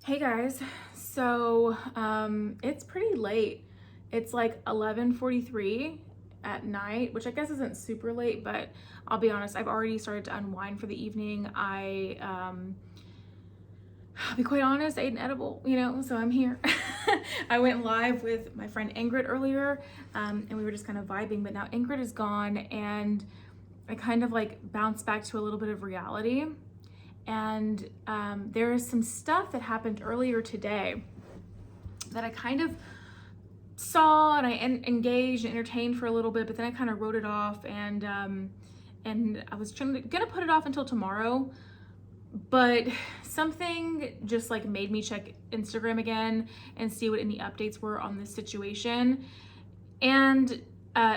Hey guys, so it's pretty late. It's like 11:43 at night, which I guess isn't super late, but I'll be honest, I've already started to unwind for the evening. I'll be quite honest, I ate an edible, so I'm here. I went live with my friend Ingrid earlier, and we were just kind of vibing, but now Ingrid is gone, and I kind of like bounced back to a little bit of reality. And there is some stuff that happened earlier today that I kind of saw and I engaged and entertained for a little bit, but then I kind of wrote it off, and I was gonna put it off until tomorrow, but something just like made me check Instagram again and see what any updates were on this situation. And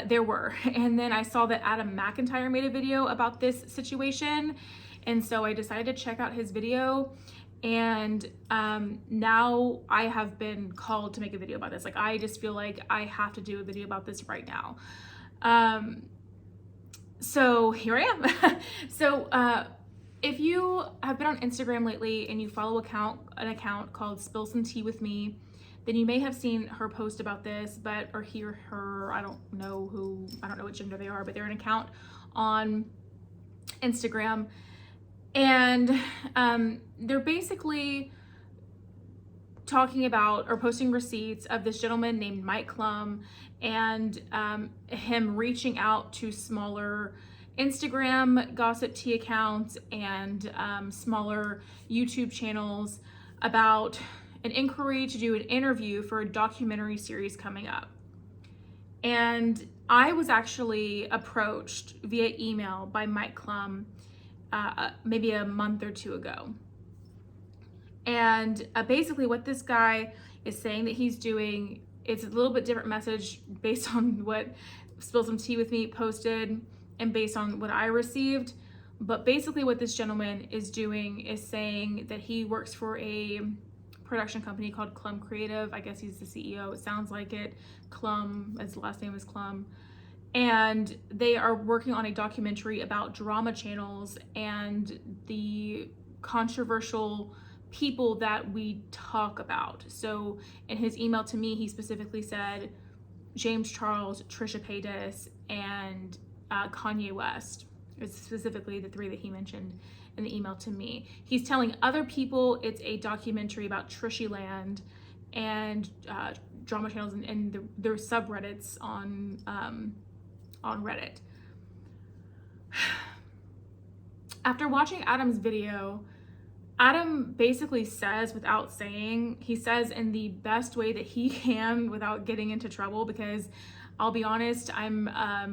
there were. And then I saw that Adam McIntyre made a video about this situation. And so I decided to check out his video. And now I have been called to make a video about this. Like, I just feel like I have to do a video about this right now. So here I am. So if you have been on Instagram lately and you follow an account called Spill Some Tea With Me, then you may have seen her post about this, or hear her, I don't know what gender they are, but they're an account on Instagram. And they're basically talking about or posting receipts of this gentleman named Mike Clum, and him reaching out to smaller Instagram gossip tea accounts and smaller YouTube channels about an inquiry to do an interview for a documentary series coming up. And I was actually approached via email by Mike Clum maybe a month or two ago. And basically what this guy is saying that he's doing, it's a little bit different message based on what Spill Some Tea With Me posted and based on what I received. But basically what this gentleman is doing is saying that he works for a production company called Clum Creative. I guess he's the CEO. It sounds like it. Clum, his last name is Clum. And they are working on a documentary about drama channels and the controversial people that we talk about. So in his email to me, he specifically said James Charles, Trisha Paytas, and Kanye West. It's specifically the three that he mentioned in the email to me. He's telling other people it's a documentary about Trishyland and drama channels and their subreddits on Reddit. After watching Adam's video, Adam basically says, without saying, he says in the best way that he can without getting into trouble, because I'll be honest, I'm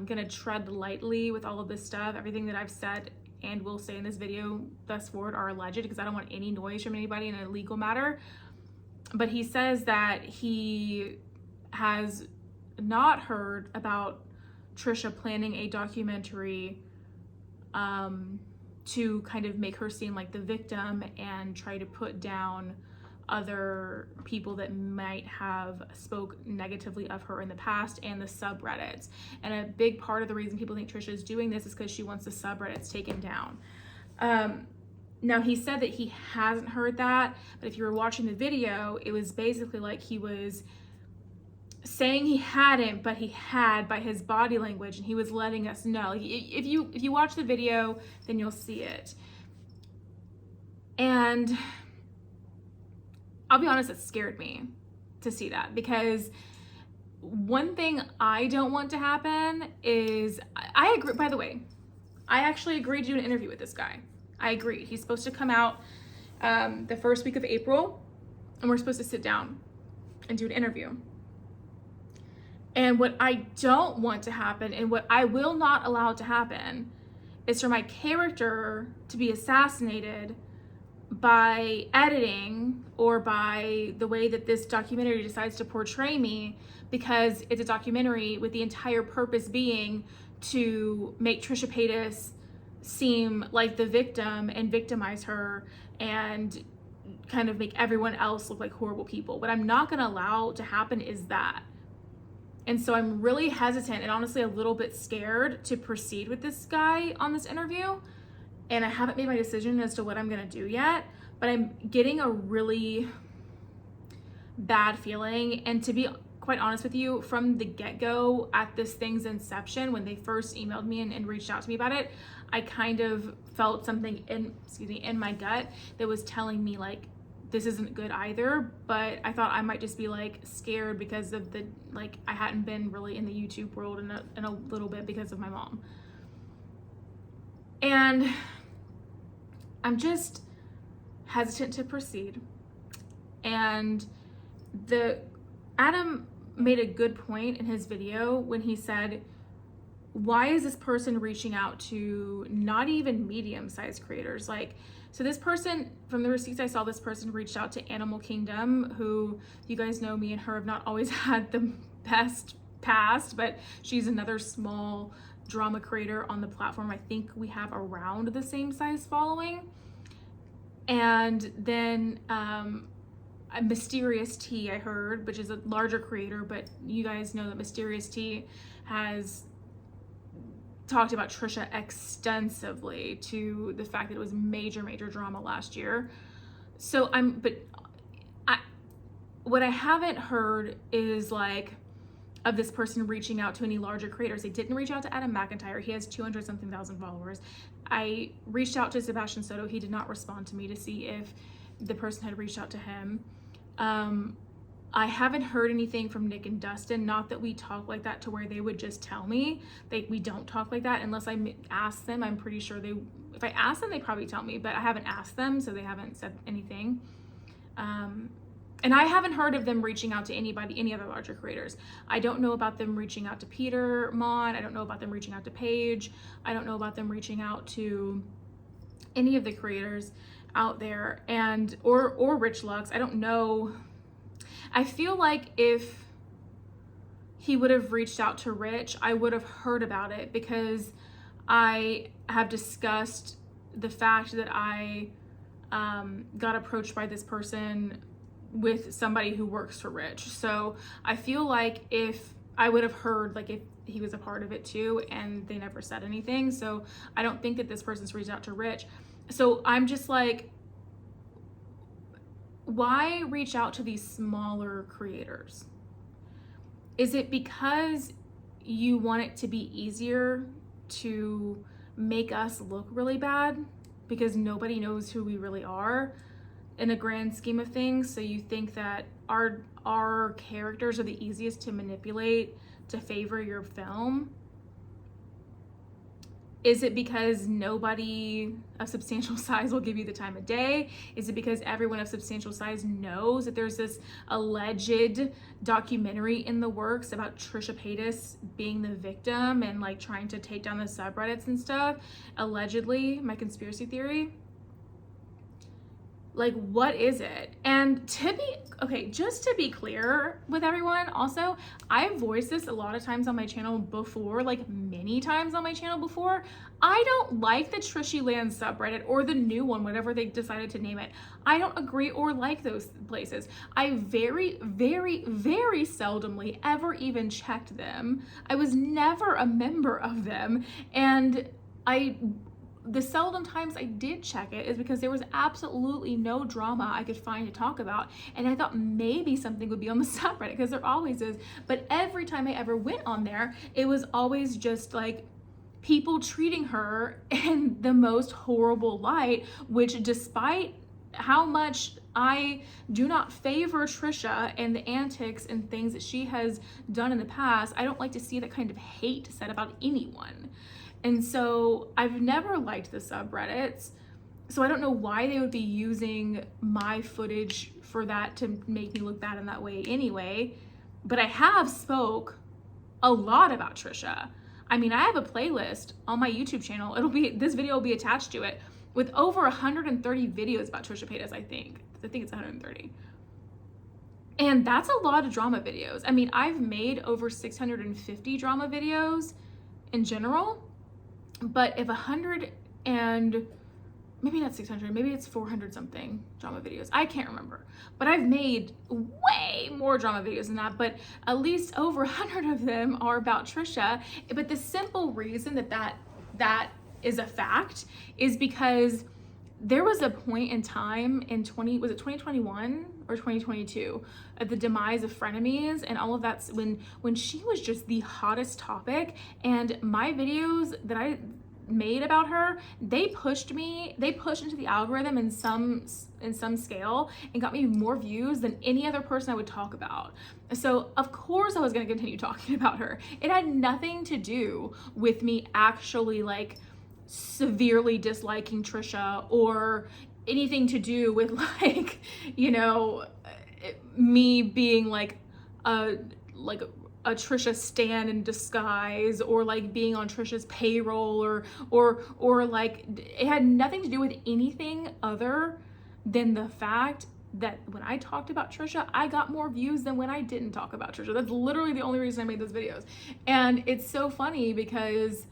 gonna tread lightly with all of this stuff. Everything that I've said and will say in this video thus forward are alleged, because I don't want any noise from anybody in a legal matter. But he says that he has not heard about Trisha planning a documentary to kind of make her seem like the victim and try to put down other people that might have spoke negatively of her in the past, and the subreddits. And a big part of the reason people think Trisha is doing this is because she wants the subreddits taken down. Now, he said that he hasn't heard that, but if you were watching the video, it was basically like he was saying he hadn't, but he had by his body language, and he was letting us know. If you watch the video, then you'll see it. And I'll be honest, it scared me to see that, because one thing I don't want to happen is, I agree, by the way, I actually agreed to do an interview with this guy. I agreed. He's supposed to come out the first week of April, and we're supposed to sit down and do an interview. And what I don't want to happen, and what I will not allow to happen, is for my character to be assassinated by editing or by the way that this documentary decides to portray me, because it's a documentary with the entire purpose being to make Trisha Paytas seem like the victim and victimize her and kind of make everyone else look like horrible people. What I'm not going to allow to happen is that. And so I'm really hesitant and honestly a little bit scared to proceed with this guy on this interview. And I haven't made my decision as to what I'm gonna do yet, but I'm getting a really bad feeling. And to be quite honest with you, from the get-go at this thing's inception, when they first emailed me and reached out to me about it, I kind of felt something in my gut that was telling me like, this isn't good either. But I thought I might just be like scared because of the, like, I hadn't been really in the YouTube world in a little bit because of my mom. And I'm just hesitant to proceed. And Adam made a good point in his video when he said, why is this person reaching out to not even medium-sized creators? Like, so this person, from the receipts I saw, this person reached out to Animal Kingdom, who, you guys know me and her have not always had the best past, but she's another small drama creator on the platform. I think we have around the same size following. And then Mysterious Tea, I heard, which is a larger creator, but you guys know that Mysterious Tea has talked about Trisha extensively, to the fact that it was major drama last year. So what I haven't heard is like of this person reaching out to any larger creators. They didn't reach out to Adam McIntyre. He has 200-something thousand followers. I reached out to Sebastian Soto. He did not respond to me to see if the person had reached out to him. I haven't heard anything from Nick and Dustin. Not that we talk like that to where they would just tell me. We don't talk like that unless I ask them. I'm pretty sure if I ask them, they probably tell me, but I haven't asked them, so they haven't said anything. And I haven't heard of them reaching out to anybody, any other larger creators. I don't know about them reaching out to Peter Mon. I don't know about them reaching out to Paige. I don't know about them reaching out to any of the creators out there, and or Rich Lux. I don't know. I feel like if he would have reached out to Rich, I would have heard about it, because I have discussed the fact that I got approached by this person with somebody who works for Rich. So I feel like if I would have heard, like, if he was a part of it too, and they never said anything. So I don't think that this person's reached out to Rich. So I'm just like, why reach out to these smaller creators? Is it because you want it to be easier to make us look really bad because nobody knows who we really are in a grand scheme of things? So you think that our characters are the easiest to manipulate to favor your film? Is it because nobody of substantial size will give you the time of day? Is it because everyone of substantial size knows that there's this alleged documentary in the works about Trisha Paytas being the victim and like trying to take down the subreddits and stuff? Allegedly, my conspiracy theory. Like, what is it? And just to be clear with everyone, also, I've voiced this a lot of times on my channel before, like many times on my channel before. I don't like the Trishyland subreddit or the new one, whatever they decided to name it. I don't agree or like those places. I very seldomly ever even checked them. I was never a member of them. And the seldom times I did check it is because there was absolutely no drama I could find to talk about. And I thought maybe something would be on the subreddit, because there always is. But every time I ever went on there, it was always just like people treating her in the most horrible light, which, despite how much I do not favor Trisha and the antics and things that she has done in the past, I don't like to see that kind of hate said about anyone. And so I've never liked the subreddits. So I don't know why they would be using my footage for that to make me look bad in that way anyway. But I have spoke a lot about Trisha. I mean, I have a playlist on my YouTube channel. This video will be attached to it with over 130 videos about Trisha Paytas, I think. I think it's 130. And that's a lot of drama videos. I mean, I've made over 650 drama videos in general. But if 100 and maybe not 600, maybe it's 400 something drama videos, I can't remember. But I've made way more drama videos than that, but at least over 100 of them are about Trisha. But the simple reason that is a fact is because there was a point in time in 2021 or 2022 at the demise of frenemies and all of that's when she was just the hottest topic, and my videos that I made about her, they pushed into the algorithm in some scale and got me more views than any other person I would talk about. So of course I was going to continue talking about her. It had nothing to do with me actually like severely disliking Trisha or anything to do with like, you know, me being like a Trisha stan in disguise, or like being on Trisha's payroll, or like it had nothing to do with anything other than the fact that when I talked about Trisha, I got more views than when I didn't talk about Trisha. That's literally the only reason I made those videos. And it's so funny because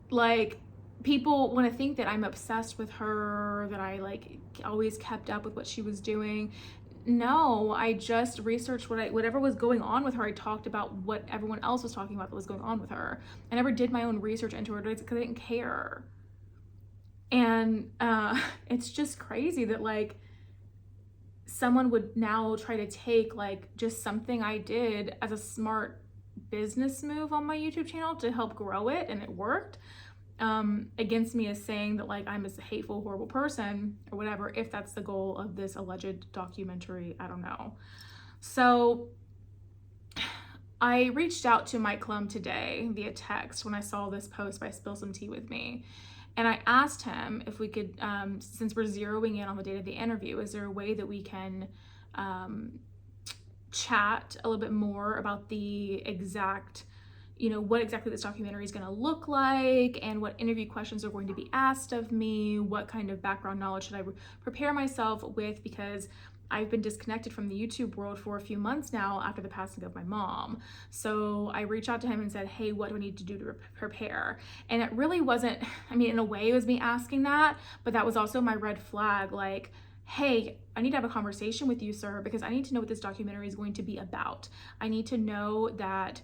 like people want to think that I'm obsessed with her, that I like always kept up with what she was doing. No, I just researched whatever was going on with her. I talked about what everyone else was talking about that was going on with her. I never did my own research into her because I didn't care. And it's just crazy that like someone would now try to take like just something I did as a smart business move on my YouTube channel to help grow it, and it worked, against me as saying that like I'm a hateful, horrible person or whatever, if that's the goal of this alleged documentary. I don't know. So I reached out to my clum today via text when I saw this post by Spill Some Tea With Me. And I asked him if we could, since we're zeroing in on the date of the interview, is there a way that we can chat a little bit more about the exact, you know, what exactly this documentary is going to look like, and what interview questions are going to be asked of me, what kind of background knowledge should I prepare myself with, because I've been disconnected from the YouTube world for a few months now after the passing of my mom. So I reached out to him and said, hey, what do I need to do to prepare? And it really wasn't, I mean, in a way it was me asking that, but that was also my red flag, like, hey, I need to have a conversation with you, sir, because I need to know what this documentary is going to be about. I need to know that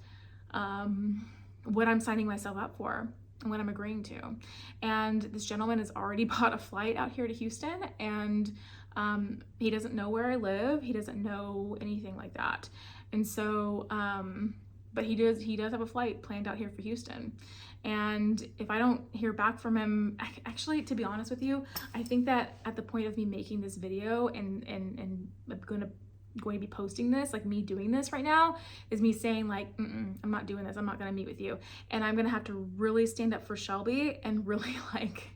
what I'm signing myself up for and what I'm agreeing to. And this gentleman has already bought a flight out here to Houston, and he doesn't know where I live. He doesn't know anything like that. And so, but he does have a flight planned out here for Houston. And if I don't hear back from him, actually, to be honest with you, I think that at the point of me making this video and I'm going to be posting this, like me doing this right now, is me saying like, I'm not doing this. I'm not going to meet with you. And I'm going to have to really stand up for Shelby and really like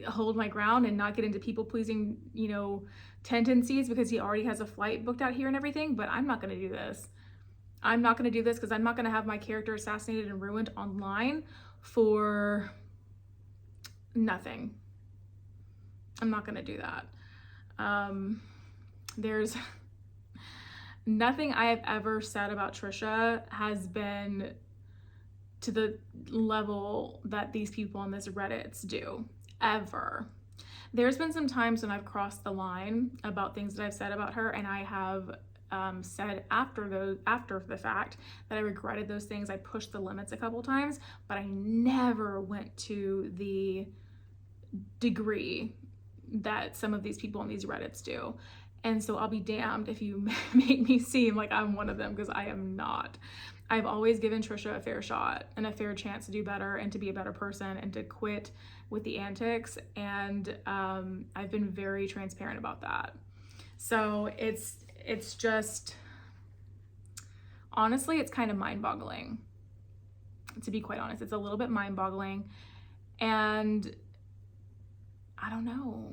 hold my ground and not get into people pleasing, you know, tendencies, because he already has a flight booked out here and everything. But I'm not going to do this. I'm not going to do this because I'm not going to have my character assassinated and ruined online for nothing. I'm not going to do that. There's nothing I have ever said about Trisha has been to the level that these people on this Reddits do, ever. There's been some times when I've crossed the line about things that I've said about her, and I have said after the fact that I regretted those things. I pushed the limits a couple times, but I never went to the degree that some of these people on these Reddits do. And so I'll be damned if you make me seem like I'm one of them, because I am not. I've always given Trisha a fair shot and a fair chance to do better and to be a better person and to quit with the antics. And I've been very transparent about that. So it's just, honestly, it's kind of mind-boggling, to be quite honest. It's a little bit mind-boggling, and I don't know.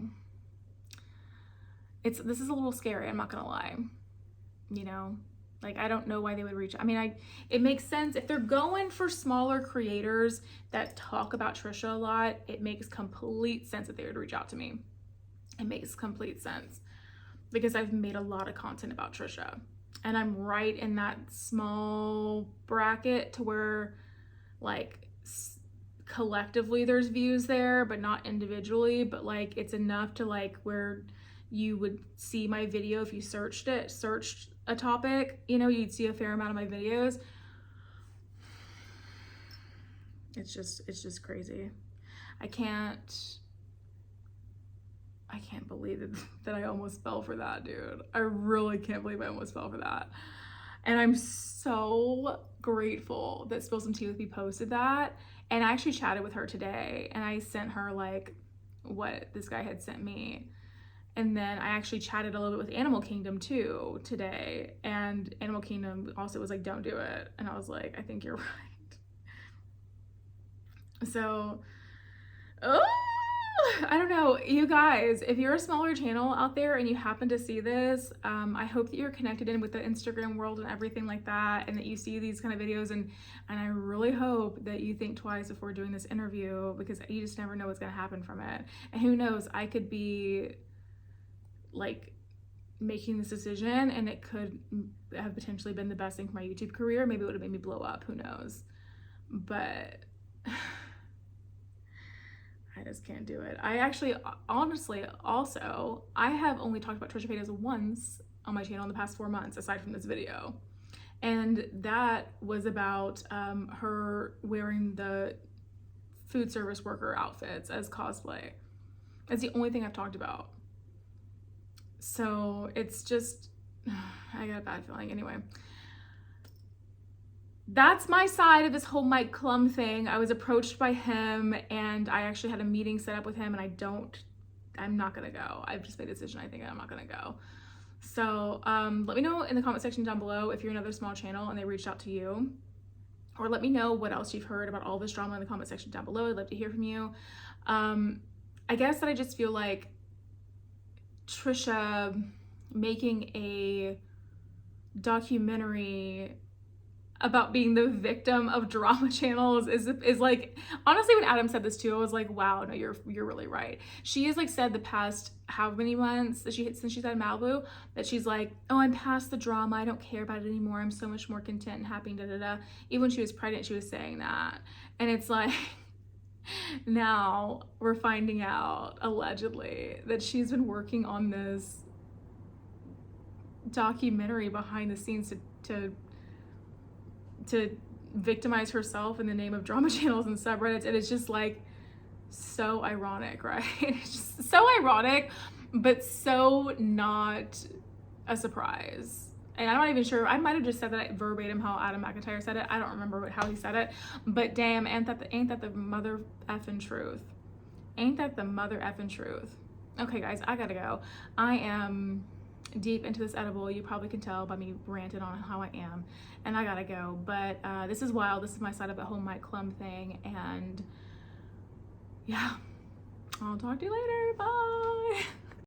This is a little scary, I'm not gonna lie. You know, like, I don't know why they would reach. I mean, it makes sense if they're going for smaller creators that talk about Trisha a lot. It makes complete sense that they would reach out to me. It makes complete sense, because I've made a lot of content about Trisha, and I'm right in that small bracket to where, like, collectively there's views there, but not individually, but like it's enough to like where you would see my video if you searched a topic, you know, you'd see a fair amount of my videos. It's just crazy. I can't I can't believe that I almost fell for that, dude. I really can't believe I almost fell for that. And I'm so grateful that Spill Some Tea With Me posted that. And I actually chatted with her today, and I sent her like what this guy had sent me. And then I actually chatted a little bit with Animal Kingdom too today. And Animal Kingdom also was like, don't do it. And I was like, I think you're right. So, oh, I don't know. You guys, if you're a smaller channel out there and you happen to see this, I hope that you're connected in with the Instagram world and everything like that, and that you see these kind of videos, and I really hope that you think twice before doing this interview, because you just never know what's going to happen from it. And who knows, I could be like making this decision and it could have potentially been the best thing for my YouTube career. Maybe it would have made me blow up, who knows. But I just can't do it. I actually, honestly, also, I have only talked about Trisha Paytas once on my channel in the past 4 months, aside from this video. And that was about her wearing the food service worker outfits as cosplay. That's the only thing I've talked about. So it's just, I got a bad feeling. Anyway, that's my side of this whole Mike Clum thing. I was approached by him, and I actually had a meeting set up with him, and I'm not gonna go. I've just made a decision. I think I'm not gonna go. So let me know in the comment section down below if you're another small channel and they reached out to you, or let me know what else you've heard about all this drama in the comment section down below. I'd love to hear from you. I guess that I just feel like Trisha making a documentary about being the victim of drama channels is like, honestly, when Adam said this too, I was like, wow, no, you're really right. She has like said the past how many months that since she's at Malibu, that she's like, oh, I'm past the drama, I don't care about it anymore, I'm so much more content and happy, da da da. Even when she was pregnant, she was saying that. And it's like, now we're finding out, allegedly, that she's been working on this documentary behind the scenes to victimize herself in the name of drama channels and subreddits. And it's just like so ironic, right? It's just so ironic, but so not a surprise. And I'm not even sure, I might have just said that verbatim how Adam McIntyre said it. I don't remember how he said it, but damn, ain't that the mother effing truth? Ain't that the mother effing truth? Okay guys, I gotta go. I am deep into this edible. You probably can tell by me ranting on how I am, and I gotta go. But this is wild. This is my side of the whole Mike Clum thing, and yeah, I'll talk to you later. Bye.